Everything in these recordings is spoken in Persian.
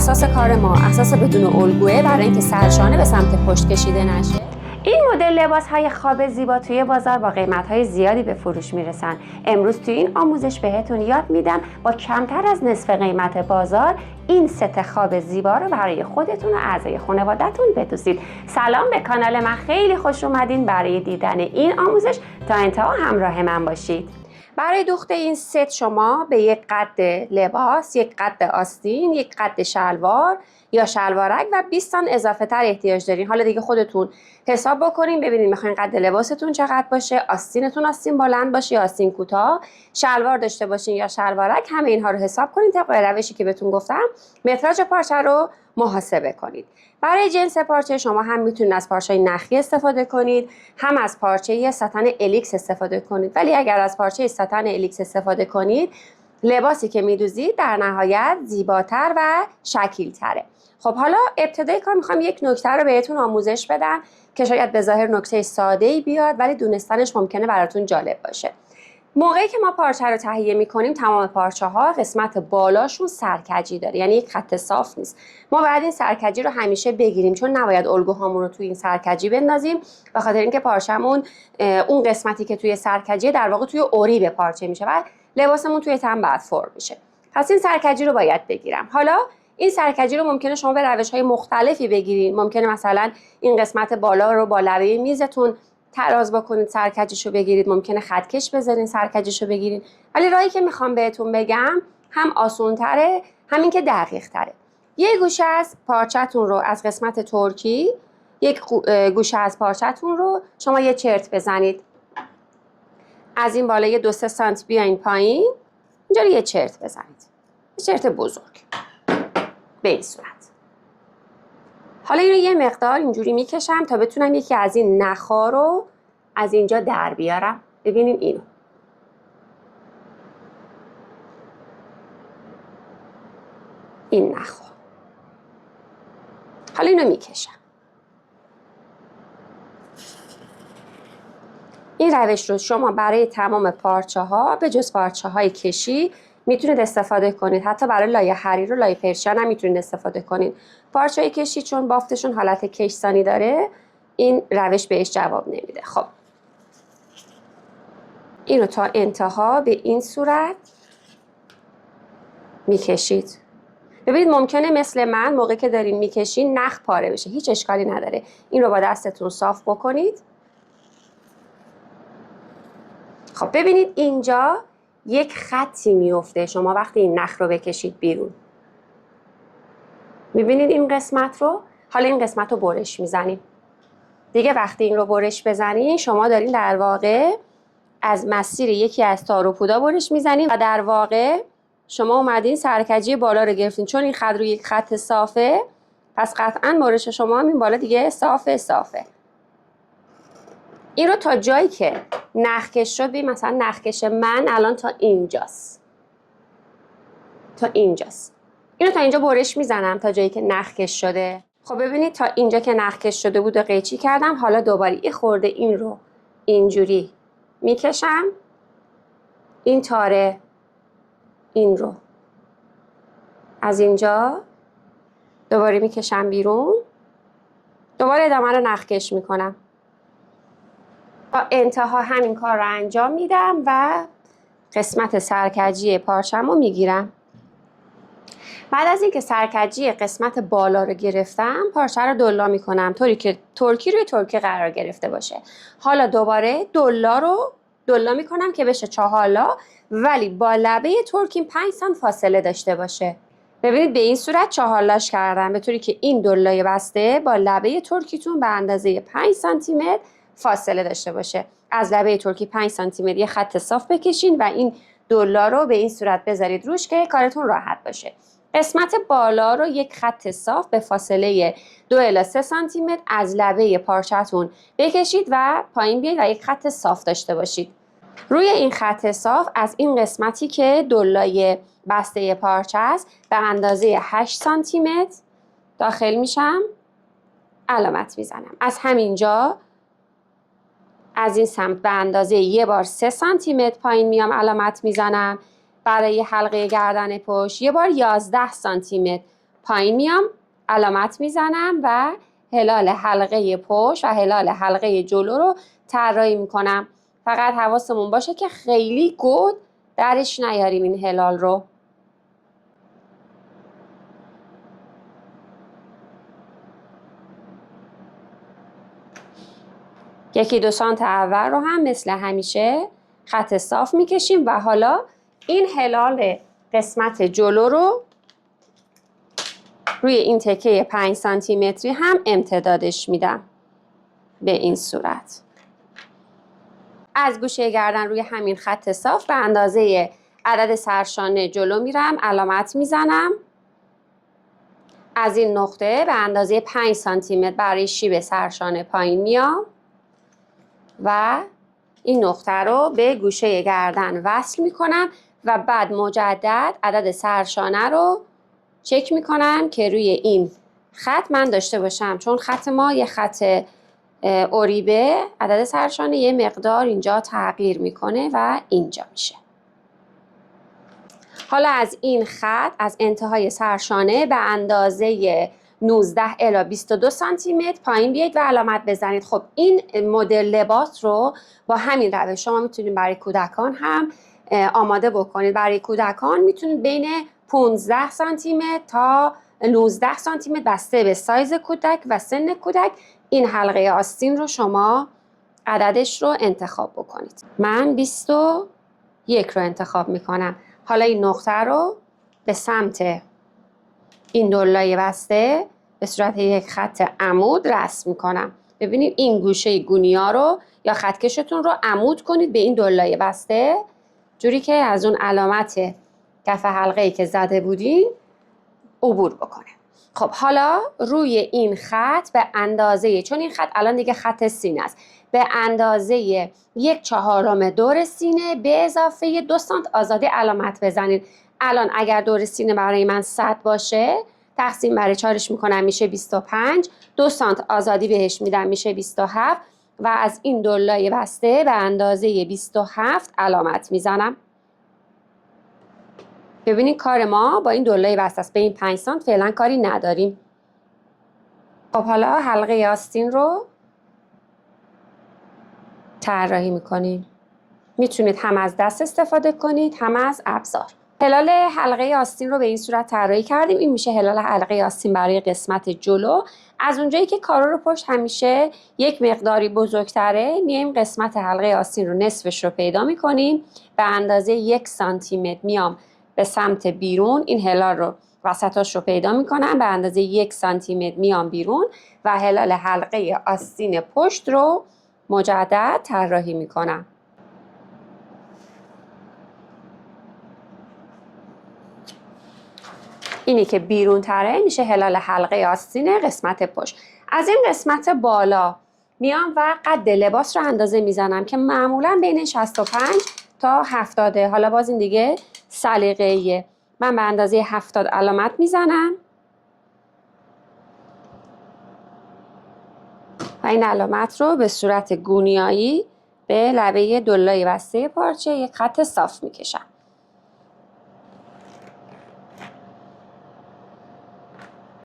اساس کار ما اساس بدون الگوئه برای اینکه سرشانه به سمت پشت کشیده نشه. این مدل لباس‌های خواب زیبا توی بازار با قیمت‌های زیادی به فروش میرسن. امروز توی این آموزش بهتون یاد میدم با کمتر از نصف قیمت بازار این ست خواب زیبا رو برای خودتون و اعضای خانواده‌تون بدوزید. سلام به کانال من، خیلی خوش اومدین. برای دیدن این آموزش تا انتها همراه من باشید. برای دوخت این ست شما به یک قد لباس، یک قد آستین، یک قد شلوار یا شلوارک و 20 سانت اضافه تر احتیاج دارین. حالا دیگه خودتون حساب بکنین ببینید میخواین قد لباستون چقدر باشه، آستینتون آستین بلند باشه یا آستین کوتاه، شلوار داشته باشین یا شلوارک. همه اینها رو حساب کنین طبق روشی که بهتون گفتم. متراژ پارچه رو محاسبه کنید. برای جنس پارچه شما هم میتونید از پارچه نخی استفاده کنید، هم از پارچه ساتن الیکس استفاده کنید. ولی اگر از پارچه ساتن الیکس استفاده کنید، لباسی که میدوزید در نهایت زیباتر و شکیل‌تره. خب حالا ابتدای کار میخوام یک نکته رو بهتون آموزش بدم که شاید به ظاهر نکته ساده‌ای بیاد ولی دونستنش ممکنه براتون جالب باشه. موقعی که ما پارچه رو تهیه می‌کنیم تمام پارچه‌ها قسمت بالاشون سرکجی داره، یعنی یک خط صاف نیست. ما باید این سرکجی رو همیشه بگیریم چون نباید الگوهامون رو توی این سرکجی بندازیم، به خاطر اینکه پارچه‌مون اون قسمتی که توی سرکجی در واقع توی اوریب پارچه میشه و لباسمون توی تن بعد فرم میشه. پس این سرکجی رو باید بگیرم. حالا این سرکجی رو ممکنه شما به روش‌های مختلفی بگیرید. ممکنه مثلا این قسمت بالا رو با لبه میزتون تراز بکنید سرکجیشو بگیرید، ممکنه خطکش بذارین سرکجیشو بگیرید. ولی راهی که میخوام بهتون بگم هم آسون‌تره همین که دقیق‌تره. یه گوشه از پارچه‌تون رو از قسمت ترکی، یک گوشه از پارچه‌تون رو شما یه چرت بزنید. از این بالا یه 2-3 سانت بیاین پایین، اینجا یه چرت بزنید. یه چرت بزرگ. به این صورت. حالا اینو یه مقدار اینجوری میکشم تا بتونم یکی از این نخا رو از اینجا در بیارم. ببینین اینو. این نخا. حالا اینو میکشم. این روش رو شما برای تمام پارچه ها به جز پارچه های کشی میتونید استفاده کنید. حتی برای لایه حریر و لایه پرشن هم میتونید استفاده کنید. پارچه های کشی چون بافتشون حالت کشسانی داره این روش بهش جواب نمیده. خب اینو تا انتها به این صورت میکشید. ببینید ممکنه مثل من موقعی که دارین میکشین نخ پاره بشه، هیچ اشکالی نداره. این رو با دستتون صاف بکنید. خب ببینید اینجا یک خطی میفته شما وقتی این نخ رو بکشید بیرون. میبینید این قسمت رو؟ حالا این قسمت رو برش میزنیم. دیگه وقتی این رو برش بزنین شما دارین در واقع از مسیر یکی از تار و پودا برش میزنین و در واقع شما اومدین سرکجی بالا رو گرفتین. چون این خط رو یک خط صافه پس قطعاً برش شما هم این بالا دیگه صافه. این رو تا جایی که نخکش شد، ببین مثلا نخکش من الان تا اینجاست. اینو تا اینجا برش میزنم تا جایی که نخکش شده. خب ببینید تا اینجا که نخکش شده بود و قیچی کردم. حالا دوباره یه خورده این رو اینجوری میکشم. این تاره این رو از اینجا دوباره میکشم بیرون. دوباره ادامه رو نخکش میکنم. تا انتها همین کار رو انجام میدم و قسمت سرکجی پارچه‌مو میگیرم. بعد از اینکه سرکجی قسمت بالا رو گرفتم پارچه رو دلا میکنم طوری که ترکی روی ترکی قرار گرفته باشه. حالا دوباره دلا رو دلا میکنم که بشه چهارلا ولی با لبه ترکی 5 سانت فاصله داشته باشه. ببینید به این صورت چهارلاش کردم به طوری که این دلای بسته با لبه ترکیتون به اندازه 5 سانتی متر فاصله داشته باشه. از لبه ترکی 5 سانتی متر یه خط صاف بکشین و این دلا رو به این صورت بذارید روش که کارتون راحت باشه. قسمت بالا رو یک خط صاف به فاصله 2 الی 3 سانتی متر از لبه پارچه‌تون بکشید و پایین بیاید و یک خط صاف داشته باشید. روی این خط صاف از این قسمتی که دلای بسته پارچه است به اندازه 8 سانتی متر داخل میشم، علامت میزنم. از همینجا از این سمت به اندازه یه بار 3 سانتی متر پایین میام علامت میزنم. برای حلقه گردن پشت یه بار 11 سانتی متر پایین میام، علامت میزنم و هلال حلقه پشت و هلال حلقه جلو رو طراحی میکنم. فقط حواسمون باشه که خیلی گود درش نیاریم این هلال رو. یکی دو سانت اول رو هم مثل همیشه خط صاف میکشیم و حالا این هلال قسمت جلو رو روی این تکه 5 سانتی متری هم امتدادش میدم به این صورت. از گوشه گردن روی همین خط صاف به اندازه عدد سرشانه جلو میرم، علامت میزنم. از این نقطه به اندازه 5 سانتی متر برای شیب سرشانه پایین میام و این نقطه رو به گوشه گردن وصل میکنم و بعد مجدد عدد سرشانه رو چک میکنم که روی این خط من داشته باشم، چون خط ما یه خط اوریبه، عدد سرشانه یه مقدار اینجا تغییر میکنه و اینجا میشه. حالا از این خط از انتهای سرشانه به اندازه 19 الی 22 سانتی متر پایین بیایید و علامت بزنید. خب این مدل لباس رو با همین روش شما میتونید برای کودکان هم آماده بکنید. برای کودکان میتونید بین 15 سانتی متر تا 19 سانتی متر بسته به سایز کودک و سن کودک این حلقه آستین رو شما عددش رو انتخاب بکنید. من 21 رو انتخاب میکنم. حالا این نقطه رو به سمت این دلای بسته به صورت یک خط عمود رسم میکنم. ببینید این گوشه گونیا رو یا خطکشتون رو عمود کنید به این دلای بسته، جوری که از اون علامت کف حلقه‌ای که زده بودین عبور بکنه. خب حالا روی این خط به اندازه، چون این خط الان دیگه خط سینه است، به اندازه 1/4 دور سینه به اضافه 2 سانت آزادی علامت بزنید. الان اگر دور سینه برای من 100 باشه تقسیم بر 4 میکنم میشه 25، 2 سانت آزادی بهش میدم میشه 27 و از این دلای بسته به اندازه 27 علامت میزنم. ببینید کار ما با این دلای بسته است. به این 5 سانت فعلا کاری نداریم. خب حالا حلقه آستین رو طراحی میکنیم. میتونید هم از دست استفاده کنید هم از ابزار. هلال حلقه آستین رو به این صورت طراحی کردیم. این میشه هلال حلقه آستین برای قسمت جلو. از اونجایی که کارو رو پشت همیشه یک مقداری بزرگتره، میایم قسمت حلقه آستین رو نصفش رو پیدا میکنیم. به اندازه 1 سانتی متر میام به سمت بیرون، این هلال رو وسطاش رو پیدا میکنم، به اندازه 1 سانتی متر میام بیرون و هلال حلقه آستین پشت رو مجدد طراحی میکنم. اینی که بیرون تره میشه هلال حلقه آستین قسمت پشت. از این قسمت بالا میام و قد لباس رو اندازه میزنم که معمولا بین 65 تا 70. حالا باز این دیگه سلیقه‌ایه. من به اندازه 70 علامت میزنم و این علامت رو به صورت گونیایی به لبه دلای بسته پارچه یک خط صاف میکشم.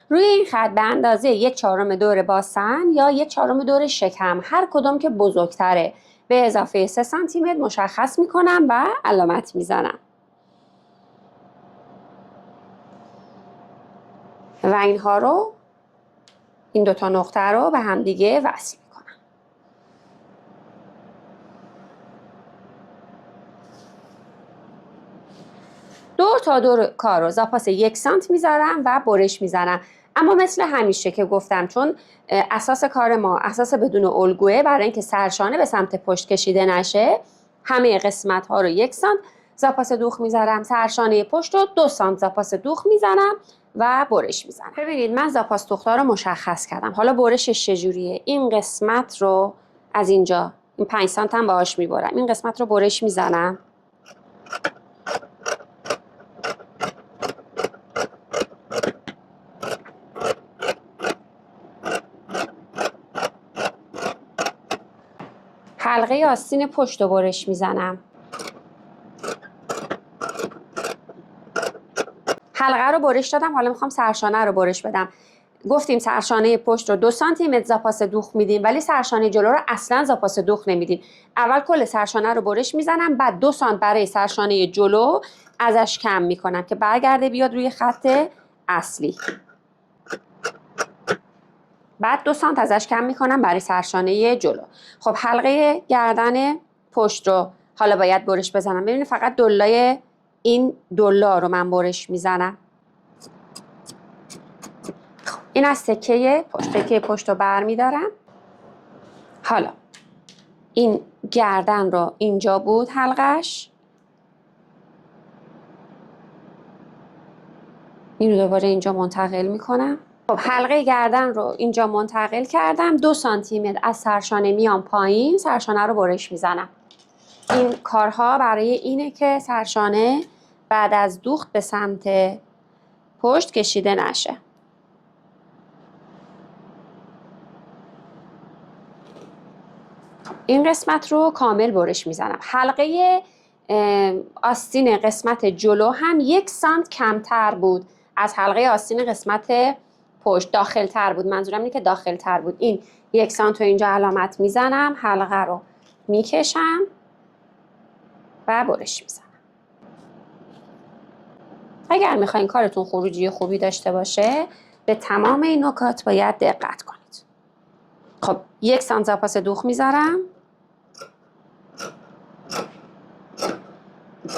روی این خط به اندازه 1/4 دور باسن یا 1/4 دور شکم، هر کدوم که بزرگتره، به اضافه 3 سانتی متر مشخص میکنم و علامت میزنم. و اینها رو، این دوتا نقطه رو به هم دیگه وصل میکنم. دور تا دور کار رو زاپاس 1 سانت میذارم و برش میزنم. اما مثل همیشه که گفتم، چون اساس کار ما اساس بدون الگوه، برای اینکه سرشانه به سمت پشت کشیده نشه همه قسمت ها رو 1 سانت زاپاس دوخ میذارم، سرشانه پشت رو 2 سانت زاپاس دوخ میزنم و برش میزنم. ببینید من زاپاس دوختا رو مشخص کردم. حالا برشش چجوریه؟ این قسمت رو از اینجا این 5 سانت هم باهاش میبرم، این قسمت رو برش میزنم. حلقه آستین پشت رو برش میزنم. حلقه رو برش دادم، حالا میخوام سرشانه رو برش بدم. گفتیم سرشانه پشت رو 2 سانتی متر زاپاس دوخت میدیم، ولی سرشانه جلو رو اصلا زاپاس دوخت نمیدیم. اول کل سرشانه رو برش میزنم، بعد 2 سانت برای سرشانه جلو ازش کم میکنم که برگرده بیاد روی خط اصلی. بعد 2 سانت ازش کم میکنم برای سرشانه جلو. خب حلقه گردن پشت رو حالا باید برش بزنم. ببینید فقط دلای این دلا رو من برش میزنم. این از تکه پشت رو برمیدارم. حالا این گردن رو اینجا بود حلقش، این رو دوباره اینجا منتقل میکنم. خب حلقه گردن رو اینجا منتقل کردم، 2 سانتی متر از سرشانه میام پایین، سرشانه رو برش میزنم. این کارها برای اینه که سرشانه بعد از دوخت به سمت پشت کشیده نشه. این قسمت رو کامل برش میزنم. حلقه آستین قسمت جلو هم 1 سانت کمتر بود از حلقه آستین قسمت پشت، داخل تر بود. منظورم اینه که داخل تر بود. این 1 سانت رو اینجا علامت میزنم، حلقه رو میکشم و برش میزنم. اگر میخواین کارتون خروجی خوبی داشته باشه به تمام این نکات باید دقت کنید. خب 1 سانت زاپاس دوخت میذارم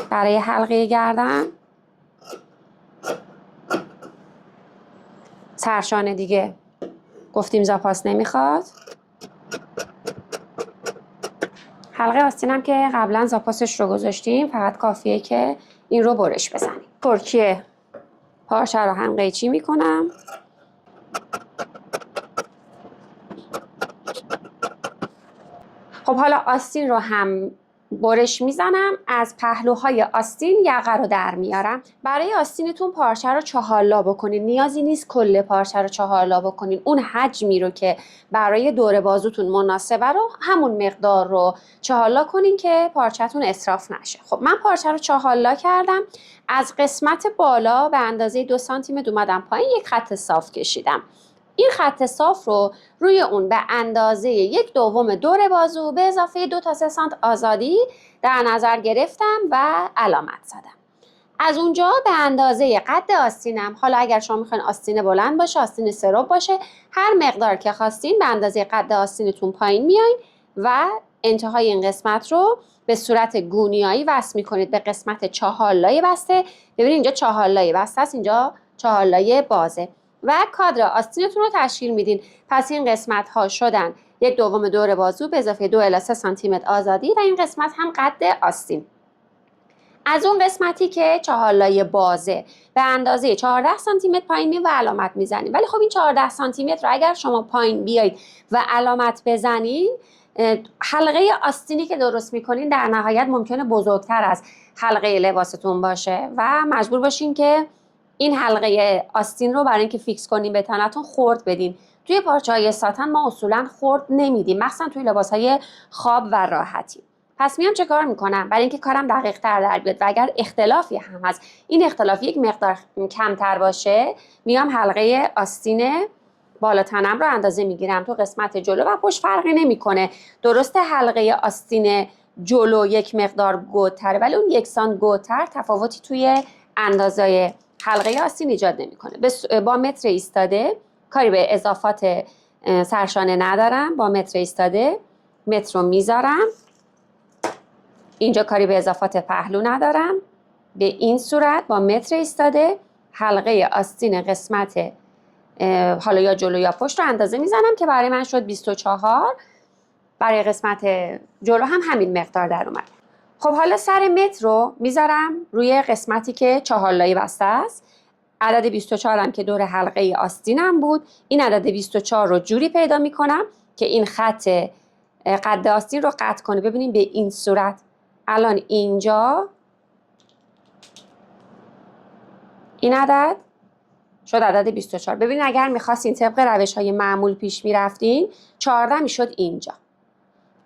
برای حلقه گردن. سرشانه دیگه گفتیم زاپاس نمیخواد. حلقه آستینم که قبلا زاپاسش رو گذاشتیم، فقط کافیه که این رو برش بزنیم. ترکیه پارچه رو هم قیچی میکنم. خب حالا آستین رو هم برش میزنم. از پهلوهای آستین یقه رو در میارم. برای آستینتون پارچه رو 4 لا بکنین. نیازی نیست کل پارچه رو 4 لا بکنین. اون حجمی رو که برای دور بازوتون مناسبه رو همون مقدار رو 4 لا کنین که پارچه‌تون اسراف نشه. خب من پارچه رو 4 لا کردم. از قسمت بالا به اندازه 2 سانتی متر اومدم پایین، یک خط صاف کشیدم. این خط صاف رو روی اون به اندازه 1/2 دور بازو به اضافه 2 تا 3 سانت آزادی در نظر گرفتم و علامت زدم. از اونجا به اندازه قد آستینم، حالا اگر شما میخواین آستین بلند باشه، آستین سرب باشه، هر مقدار که خواستین به اندازه قد آستینتون پایین میایین و انتهای این قسمت رو به صورت گونیایی وصل میکنید به قسمت 4 لایه بسته. ببینید اینجا 4 لایه بسته است، اینجا 4 لایه بازه و کادر آستینتون رو تشکیل میدین. پس این قسمت ها شدن 1/2 دور بازو به اضافه 2 الی 3 سانتی متر آزادی و این قسمت هم قد آستین. از اون قسمتی که 4 لایه بازه به اندازه 14 سانتی متر پایین می و علامت میزنیم. ولی خب این 14 سانتی متر رو اگر شما پایین بیایید و علامت بزنین، حلقه آستینی که درست میکنین در نهایت ممکنه بزرگتر از حلقه لباستون باشه و مجبور باشین که این حلقه آستین رو برای اینکه فیکس کنین به تنتون خرد بدین. توی پارچه‌های ساتن ما اصولا خرد نمیدیم، مخصوصا توی لباس‌های خواب و راحتی. پس میام چه کار میکنم برای اینکه کارم دقیق تر در بیاد و اگر اختلافی هم هست این اختلاف یک مقدار کمتر باشه، میام حلقه آستین بالا تنم رو اندازه میگیرم. تو قسمت جلو و پشت فرقی نمیکنه. درسته حلقه آستین جلو یک مقدار گودتره ولی اون 1 سانت گودتر تفاوتی توی اندازه حلقه آستین ایجاد نمیکنه. با متر ایستاده کاری به اضافات سرشانه ندارم. با متر ایستاده متر رو میذارم. اینجا کاری به اضافات پهلو ندارم. به این صورت با متر ایستاده حلقه آستین قسمت حالا یا جلو یا پشت رو اندازه میزنم که برای من شد 24. برای قسمت جلو هم همین مقدار در اومد. خب حالا سر متر رو میذارم روی قسمتی که 4 لایه بسته است. عدد 24 هم که دور حلقه آستینم بود. این عدد 24 رو جوری پیدا میکنم که این خط قد آستین رو قطع کنه. ببینیم به این صورت. الان اینجا این عدد شد عدد 24. ببینید اگر میخواستین طبق روش‌های معمول پیش میرفتین 14 میشد اینجا.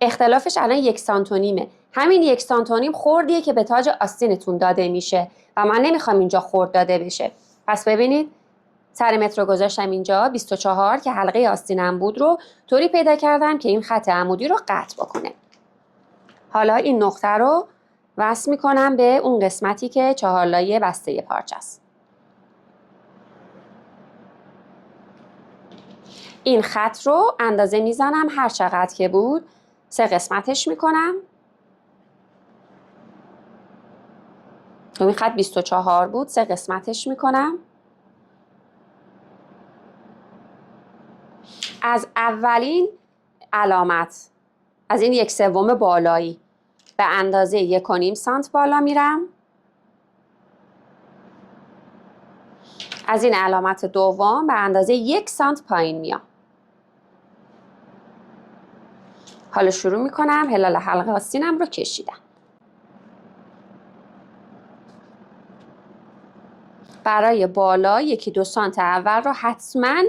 اختلافش الان 1 سانت و نیمه. همین 1 سانت و نیم خردیه که به تاج آستینتون داده میشه و من نمیخوام اینجا خرد داده بشه. پس ببینید سر متر رو گذاشتم اینجا 24 که حلقه آستینم بود رو طوری پیدا کردم که این خط عمودی رو قطع بکنه. حالا این نقطه رو وصل میکنم به اون قسمتی که 4 لایه بسته پارچه است. این خط رو اندازه میزنم هر چقدر که بود 3 قسمتش میکنم. این خط 24 بود 3 قسمتش میکنم. از اولین علامت از این 1/3 بالایی به اندازه 1.5 سانت بالا میرم. از این علامت دوم به اندازه 1 سانت پایین میام. حالا شروع میکنم هلال حلقه آستینم رو کشیدم. برای بالا 1-2 سانت اول رو حتما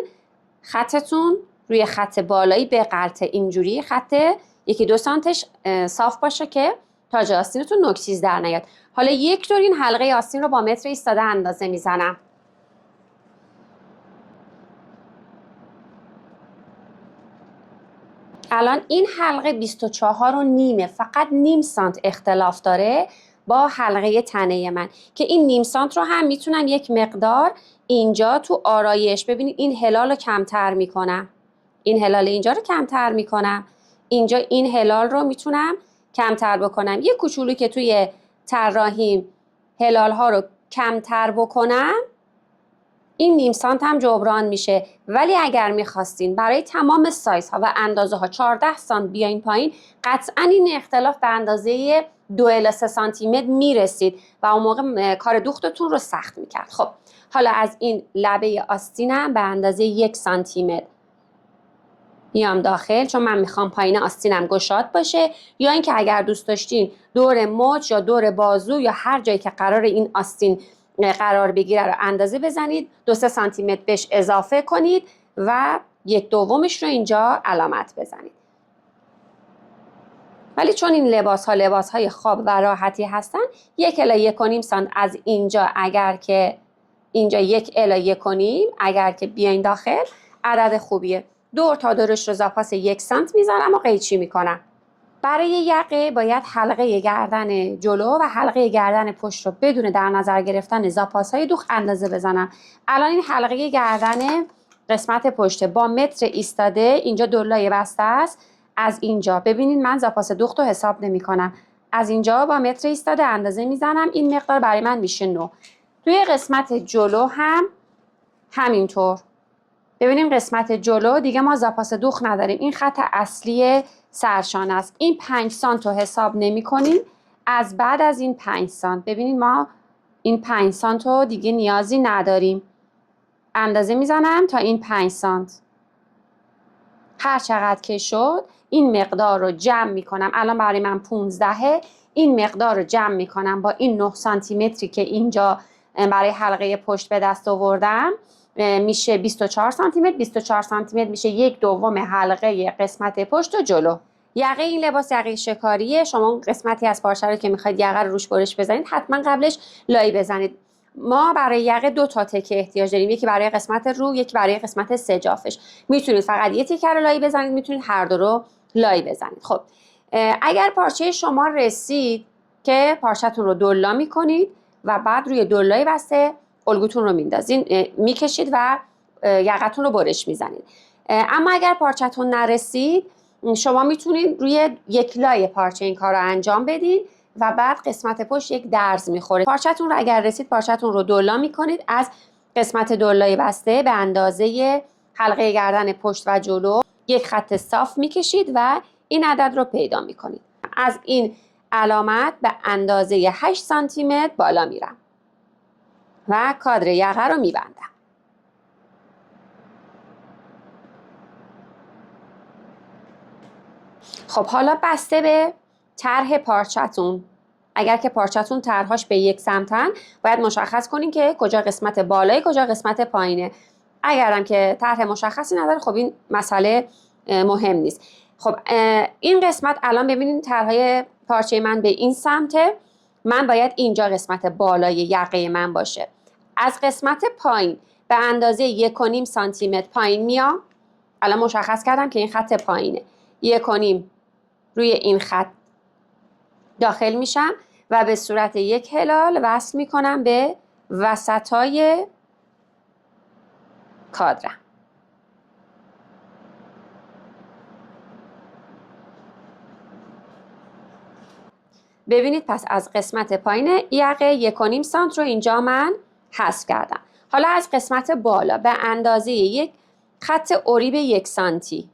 خطتون روی خط بالایی بغلطه، اینجوری خط 1-2 سانتش صاف باشه که تاج آستینتون نوک‌چیز در نیاد. حالا یک دور این حلقه آستین رو با متر ایستاده اندازه میزنم. الان این حلقه 24.5 فقط نیم سانت اختلاف داره با حلقه تنه من که این نیم سانت رو هم میتونم یک مقدار اینجا تو آرایش ببینید این هلال رو کمتر میکنم. این هلال اینجا رو کمتر میکنم. اینجا این هلال رو میتونم کمتر بکنم. یه کوچولو که توی طراحیم هلال ها رو کمتر بکنم این نیم سانت هم جبران میشه. ولی اگر میخواستین برای تمام سایز ها و اندازه ها 14 سانت بیاین پایین قطعا این اختلاف به اندازه 2 الی 3 سانتی متر میرسید و اون موقع کار دوختتون رو سخت میکرد. خب حالا از این لبه آستینم به اندازه 1 سانتی متر میام داخل، چون من میخوام پایین آستینم گشاد باشه، یا اینکه اگر دوست داشتین دور مچ یا دور بازو یا هر جایی که قرار این آستین قرار بگیره رو اندازه بزنید 2-3 سانتی متر بهش اضافه کنید و 1/2 رو اینجا علامت بزنید. ولی چون این لباس های خواب و راحتی هستن 1 الی 1.5 سانت از اینجا، اگر که اینجا 1 الی 1.5 اگر که بیاین داخل عدد خوبیه. دور تا دورش رو زاپاس 1 سانت میذارم و قیچی میکنم. برای یقه باید حلقه گردن جلو و حلقه گردن پشت رو بدون در نظر گرفتن زاپاس‌های دوخت اندازه بزنم. الان این حلقه گردن قسمت پشت با متر ایستاده اینجا دولای بسته است. از اینجا ببینید من زاپاس دوخت رو حساب نمی‌کنم. از اینجا با متر ایستاده اندازه میزنم. این مقدار برای من میشه 9. توی قسمت جلو هم همینطور. ببینیم قسمت جلو دیگه ما زاپاس دوخت نداریم. این خط اصلی سرشانه است. این 5 سانت رو حساب نمی کنیم. از بعد از این 5 سانت ببینید ما این 5 سانت رو دیگه نیازی نداریم. اندازه میزنم تا این 5 سانت. هر چقدر که شد این مقدار رو جمع میکنم. الان برای من 15. این مقدار رو جمع میکنم با این 9 سانتی متری که اینجا برای حلقه پشت به دست آوردم میشه 24 سانتی متر. 24 سانتی متر میشه 1/2 حلقه قسمت پشت و جلو. یقه این لباس یقه شکاریه. شما اون قسمتی از پارچه رو که میخواید یقه رو روش برش بزنید حتما قبلش لای بزنید. ما برای یقه 2 تا تکه احتیاج داریم، یکی برای قسمت رو، یکی برای قسمت سجافش. میتونید فقط یه تکه رو لای بزنید، میتونید هر دو رو لای بزنید. خب اگر پارچه شما رسید که پارچه‌تون رو دولا میکنید و بعد روی دولای بسته الگوتون رو میندازین، میکشید و یقتون رو برش میزنید. اما اگر پارچه‌تون نرسید شما میتونید روی یک لای پارچه این کار رو انجام بدید و بعد قسمت پشت یک درز میخوره. پارچه‌تون رو اگر رسید پارچه‌تون رو دولا میکنید. از قسمت دولای بسته به اندازه حلقه گردن پشت و جلو یک خط صاف میکشید و این عدد رو پیدا میکنید. از این علامت به اندازه 8 سانتی متر بالا میرم و کادر یقه رو میبندم. خب حالا بسته به طرح پارچه‌تون، اگر که پارچه‌تون طرحاش به یک سمتن باید مشخص کنین که کجا قسمت بالایی کجا قسمت پایینه. اگرم که طرح مشخصی نداره خب این مسئله مهم نیست. خب این قسمت الان ببینین طرحهای پارچه من به این سمته، من باید اینجا قسمت بالای یقه من باشه. از قسمت پایین به اندازه 1.5 سانتی متر پایین میام. الان مشخص کردم که این خط پایینه. 1.5 روی این خط داخل میشم و به صورت یک هلال وصل میکنم به وسطای کادرم. ببینید پس از قسمت پایین یقه 1.5 سانت رو اینجا من حذف کردم. حالا از قسمت بالا به اندازه یک خط اریب 1 سانتی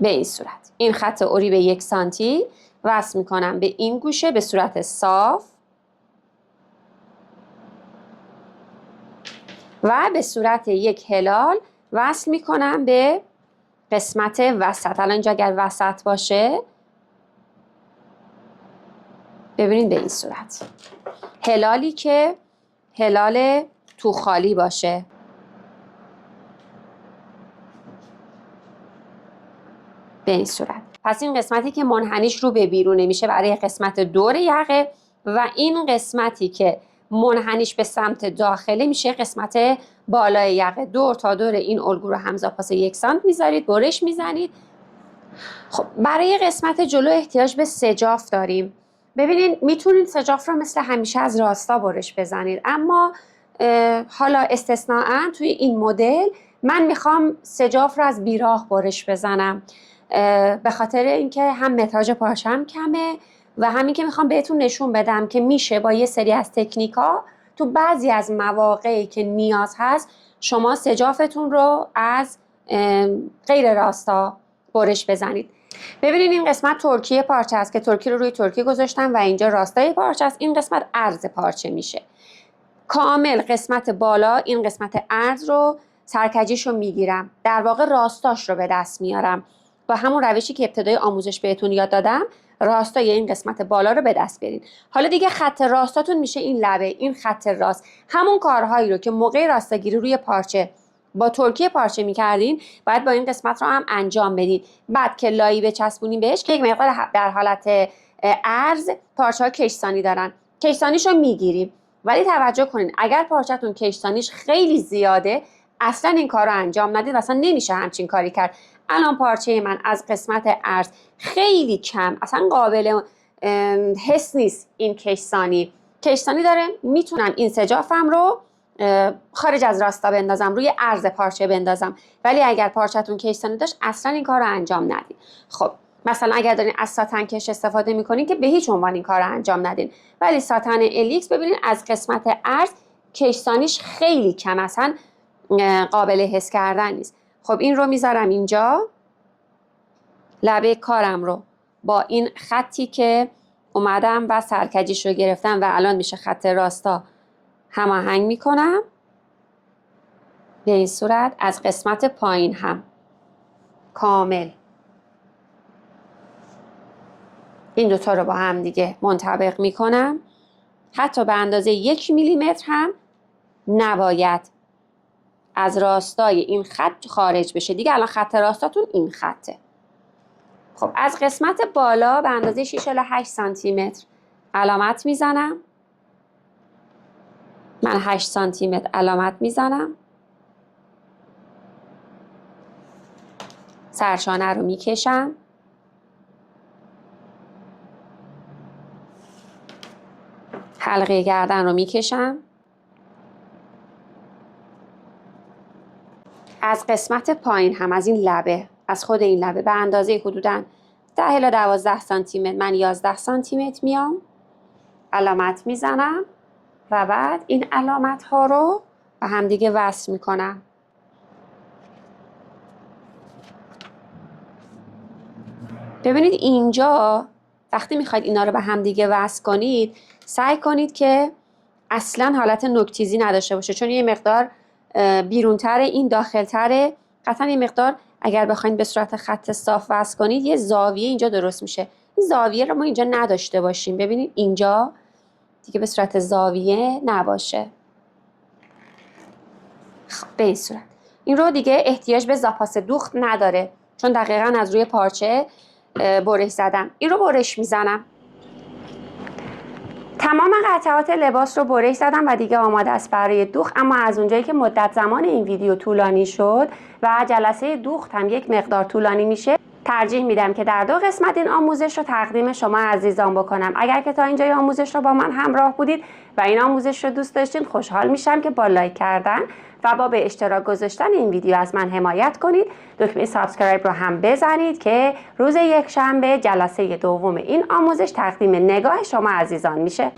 به این صورت، این خط اریب 1 سانتی وصل میکنم به این گوشه به صورت صاف و به صورت یک هلال وصل میکنم به قسمت وسط. الان اینجا اگر وسط باشه ببینید به این صورت، هلالی که هلال تو خالی باشه. به این صورت. پس این قسمتی که منحنیش رو به بیرون میشه برای قسمت دور یقه و این قسمتی که منحنیش به سمت داخله میشه قسمت بالای یقه. دور تا دور این الگو رو همزا پاس 1 سانت میذارید، برش میزنید. خب برای قسمت جلو احتیاج به سجاف داریم. ببینید میتونید سجاف رو مثل همیشه از راستا برش بزنید، اما حالا استثناءً توی این مدل من میخوام سجاف رو از بیراه برش بزنم، به خاطر اینکه هم متراژ پارچه‌ام کمه و همین که میخوام بهتون نشون بدم که میشه با یه سری از تکنیک‌ها تو بعضی از مواقعی که نیاز هست شما سجافتون رو از غیر راستا برش بزنید. ببینید این قسمت ترکیه پارچه است که ترکی رو روی ترکی گذاشتم و اینجا راستای پارچه است. این قسمت عرض پارچه میشه. کامل قسمت بالا این قسمت عرض رو سرکجیش رو میگیرم، در واقع راستاش رو به دست میارم. با همون روشی که ابتدای آموزش بهتون یاد دادم راستای این قسمت بالا رو به دست برین. حالا دیگه خط راستاتون میشه این لبه، این خط راست. همون کارهایی رو که موقع راستگیری روی پارچه با ترکیه پارچه میکردین باید با این قسمت رو هم انجام بدین. بعد که لایی بچسبونین بهش که یک مقدار در حالت عرض پارچه ها کشسانی دارن، کشسانیش رو میگیریم. ولی توجه کنین اگر پارچه‌تون کشسانیش خیلی زیاده اصلا این کار رو انجام ندید، اصلا نمیشه همچین کاری کرد. الان پارچه من از قسمت عرض خیلی کم، اصلا قابل حس نیست این کشسانی داره. میتونم این سجافم رو خارج از راستا بندازم، روی عرض پارچه بندازم، ولی اگر پارچه‌تون کشسانی داشت اصلا این کار رو انجام ندید. خب مثلا اگر دارین از ساتن کش استفاده میکنین که به هیچ عنوان این کار رو انجام ندین، ولی ساتن الیکس ببینین از قسمت عرض کشسانیش خیلی کم، اصلا قابل حس کردن نیست. خب این رو میذارم اینجا، لبه کارم رو با این خطی که اومدم و سرکجیش رو گرفتم و الان میشه خط راستا هماهنگ میکنم به این صورت. از قسمت پایین هم کامل این دوتا رو با هم دیگه منطبق میکنم. حتی به اندازه 1 میلیمتر هم نباید از راستای این خط خارج بشه. دیگه الان خط راستاتون این خطه. خب از قسمت بالا به اندازه 6 الی 8 سانتی متر علامت میزنم. من 8 سانتی متر علامت میزنم. سرشانه رو میکشم. حلقه گردن رو میکشم. از قسمت پایین هم از این لبه، از خود این لبه به اندازه حدوداً 10 الی 12 سانتی متر، من 11 سانتی متر میام، علامت میزنم و بعد این علامت ها رو به هم دیگه وصل میکنم. ببینید اینجا وقتی میخواید اینا رو به هم دیگه وصل کنید سعی کنید که اصلا حالت نوک‌تیزی نداشته باشه، چون یه مقدار بیرونتر این داخلتره. قطعا یه مقدار اگر بخواید به صورت خط صاف وصل کنید یه زاویه اینجا درست میشه. این زاویه رو ما اینجا نداشته باشیم. ببینید اینجا دیگه به صورت زاویه نباشه. خب به این صورت این رو دیگه احتیاج به زاپاس دوخت نداره، چون دقیقاً از روی پارچه برش زدم. این رو برش میزنم. تمام قطعات لباس رو برش زدم و دیگه آماده است برای دوخت. اما از اونجایی که مدت زمان این ویدیو طولانی شد و جلسه دوخت هم یک مقدار طولانی میشه، ترجیح میدم که در 2 قسمت این آموزش رو تقدیم شما عزیزان بکنم. اگر که تا اینجای آموزش رو با من همراه بودید و این آموزش رو دوست داشتین، خوشحال میشم که با لایک کردن و با به اشتراک گذاشتن این ویدیو از من حمایت کنید. دکمه سابسکرایب رو هم بزنید که روز یکشنبه جلسه دوم این آموزش تقدیم نگاه شما عزیزان میشه.